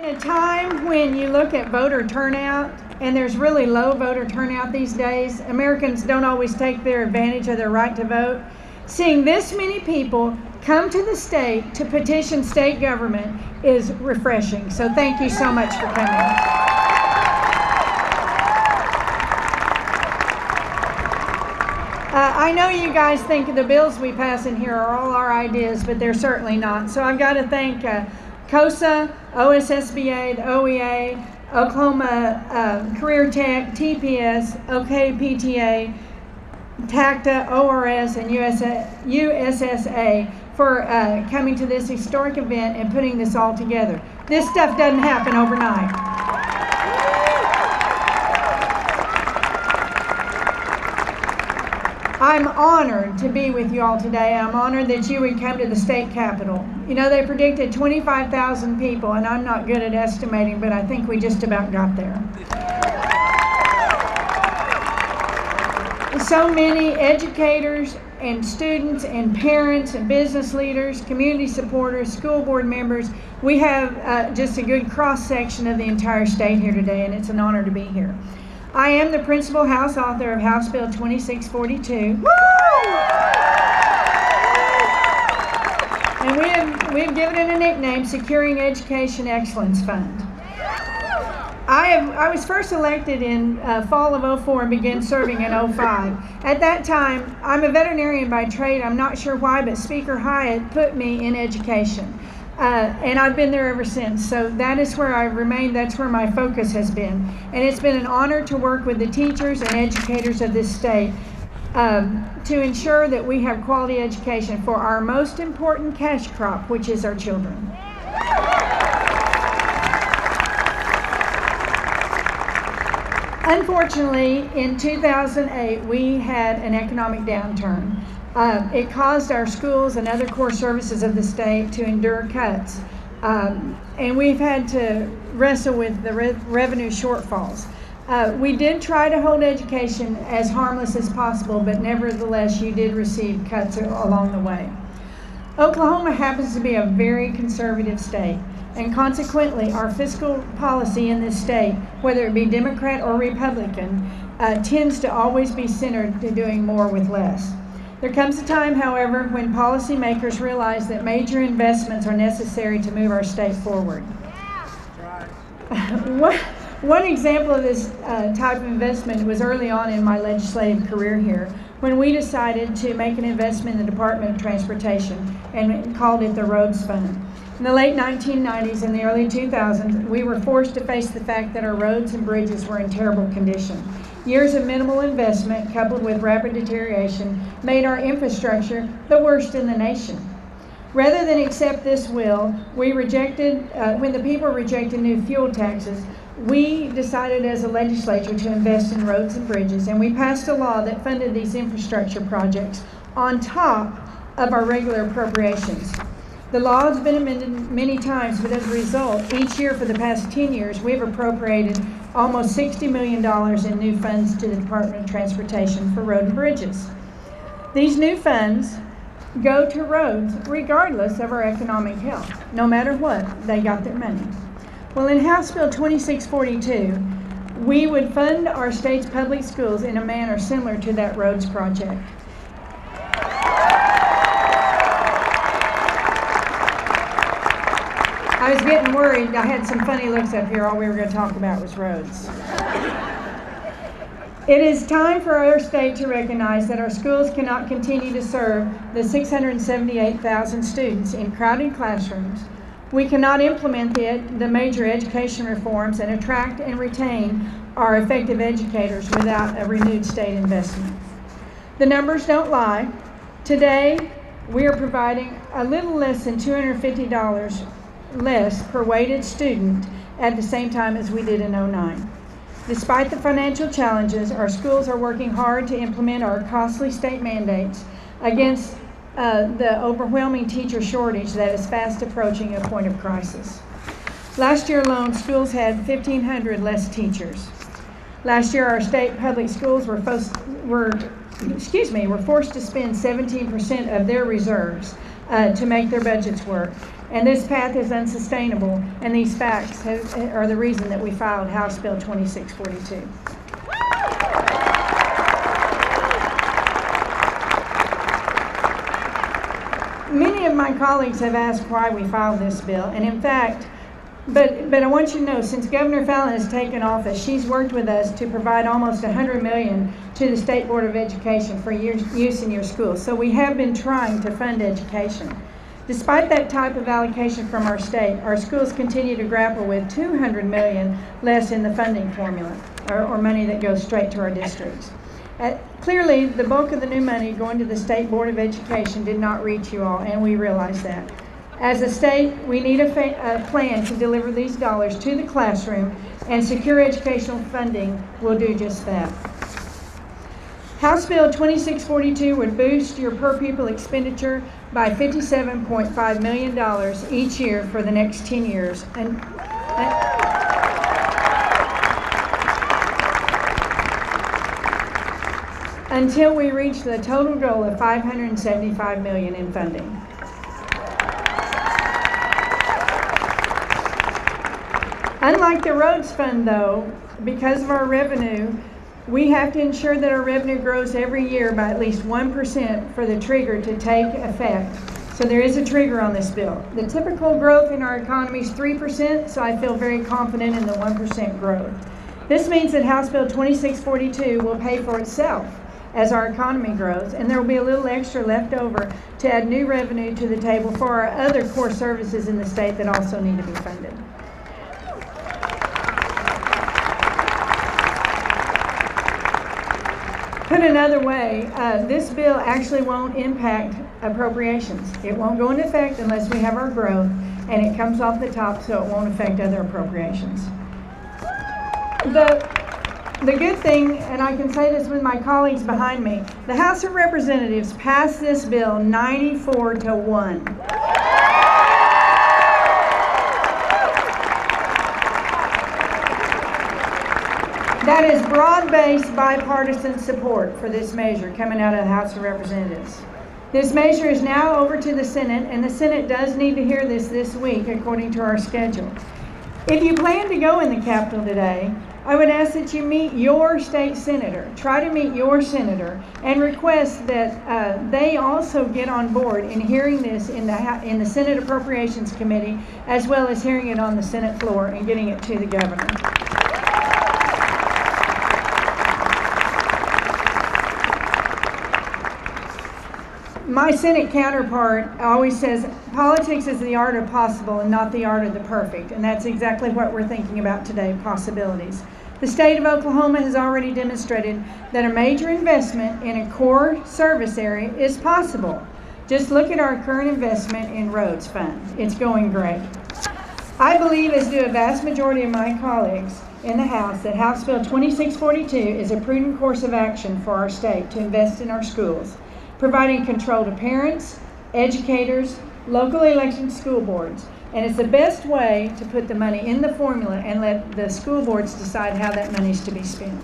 a time when you look at voter turnout, and there's really low voter turnout these days, Americans don't always take their advantage of their right to vote. Seeing this many people come to the state to petition state government is refreshing. So thank you so much for coming. I know you guys think the bills we pass in here are all our ideas, but they're certainly not. So I've got to thank COSA, OSSBA, the OEA, Oklahoma Career Tech, TPS, OKPTA, TACTA, ORS, and USSA for coming to this historic event and putting this all together. This stuff doesn't happen overnight. I'm honored to be with you all today. I'm honored that you would come to the state capitol. You know, they predicted 25,000 people, and I'm not good at estimating, but I think we just about got there. So many educators and students and parents and business leaders, community supporters, school board members. We have just a good cross-section of the entire state here today, and it's an honor to be here. I am the principal House author of House Bill 2642. Woo! And we have given it a nickname, Securing Education Excellence Fund. I was first elected in fall of '04 and began serving in '05. At that time, I'm a veterinarian by trade. I'm not sure why, but Speaker Hyatt put me in education. And I've been there ever since. So that is where I've remained. That's where my focus has been. And it's been an honor to work with the teachers and educators of this state to ensure that we have quality education for our most important cash crop, which is our children. Unfortunately, in 2008, we had an economic downturn. It caused our schools and other core services of the state to endure cuts. And we've had to wrestle with the revenue shortfalls. We did try to hold education as harmless as possible, but nevertheless, you did receive cuts along the way. Oklahoma happens to be a very conservative state, and consequently, our fiscal policy in this state, whether it be Democrat or Republican, tends to always be centered to doing more with less. There comes a time, however, when policymakers realize that major investments are necessary to move our state forward. One example of this type of investment was early on in my legislative career here, when we decided to make an investment in the Department of Transportation and called it the Roads Fund. In the late 1990s and the early 2000s, we were forced to face the fact that our roads and bridges were in terrible condition. Years of minimal investment coupled with rapid deterioration made our infrastructure the worst in the nation. Rather than accept this will, when the people rejected new fuel taxes, we decided as a legislature to invest in roads and bridges, and we passed a law that funded these infrastructure projects on top of our regular appropriations. The law has been amended many times, but as a result, each year for the past 10 years, we've appropriated almost $60 million in new funds to the Department of Transportation for road and bridges. These new funds go to roads regardless of our economic health. No matter what, they got their money. Well, in House Bill 2642, we would fund our state's public schools in a manner similar to that roads project. I was getting worried. I had some funny looks up here. All we were going to talk about was roads. It is time for our state to recognize that our schools cannot continue to serve the 678,000 students in crowded classrooms. We cannot implement the major education reforms and attract and retain our effective educators without a renewed state investment. The numbers don't lie. Today, we are providing a little less than $250 less per weighted student at the same time as we did in '09. Despite the financial challenges, our schools are working hard to implement our costly state mandates against the overwhelming teacher shortage that is fast approaching a point of crisis. Last year alone, schools had 1,500 less teachers. Last year, our state public schools were forced to spend 17% of their reserves to make their budgets work. And this path is unsustainable, and these facts are the reason that we filed House Bill 2642. Many of my colleagues have asked why we filed this bill, and in fact, but I want you to know, since Governor Fallon has taken office, she's worked with us to provide almost $100 million to the State Board of Education for use in your schools. So we have been trying to fund education. Despite that type of allocation from our state, our schools continue to grapple with $200 million less in the funding formula, or money that goes straight to our districts. Clearly, the bulk of the new money going to the State Board of Education did not reach you all, and we realize that. As a state, we need a plan to deliver these dollars to the classroom, and secure educational funding will do just that. House Bill 2642 would boost your per pupil expenditure by $57.5 million each year for the next 10 years. Until we reach the total goal of $575 million in funding. Unlike the roads fund, though, because of our revenue, we have to ensure that our revenue grows every year by at least 1% for the trigger to take effect. So there is a trigger on this bill. The typical growth in our economy is 3%, so I feel very confident in the 1% growth. This means that House Bill 2642 will pay for itself as our economy grows, and there will be a little extra left over to add new revenue to the table for our other core services in the state that also need to be funded. Put another way, this bill actually won't impact appropriations. It won't go into effect unless we have our growth, and it comes off the top, so it won't affect other appropriations. The good thing, and I can say this with my colleagues behind me, the House of Representatives passed this bill 94-1. That is broad-based bipartisan support for this measure coming out of the House of Representatives. This measure is now over to the Senate, and the Senate does need to hear this week according to our schedule. If you plan to go in the Capitol today, I would ask that you meet your state senator. Try to meet your senator and request that they also get on board in hearing this in the Senate Appropriations Committee, as well as hearing it on the Senate floor and getting it to the governor. My Senate counterpart always says, politics is the art of possible and not the art of the perfect. And that's exactly what we're thinking about today, possibilities. The state of Oklahoma has already demonstrated that a major investment in a core service area is possible. Just look at our current investment in roads fund. It's going great. I believe, as do a vast majority of my colleagues in the House, that House Bill 2642 is a prudent course of action for our state to invest in our schools, providing control to parents, educators, locally elected school boards. And it's the best way to put the money in the formula and let the school boards decide how that money is to be spent.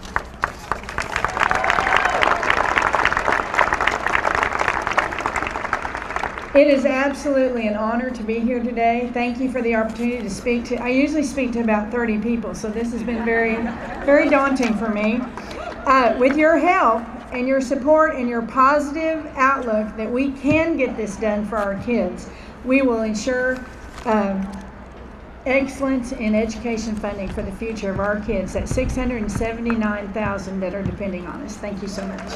It is absolutely an honor to be here today. Thank you for the opportunity to speak to, I usually speak to about 30 people, so this has been very, very daunting for me. With your help and your support and your positive outlook that we can get this done for our kids, we will ensure excellence in education funding for the future of our kids, that 679,000 that are depending on us. Thank you so much.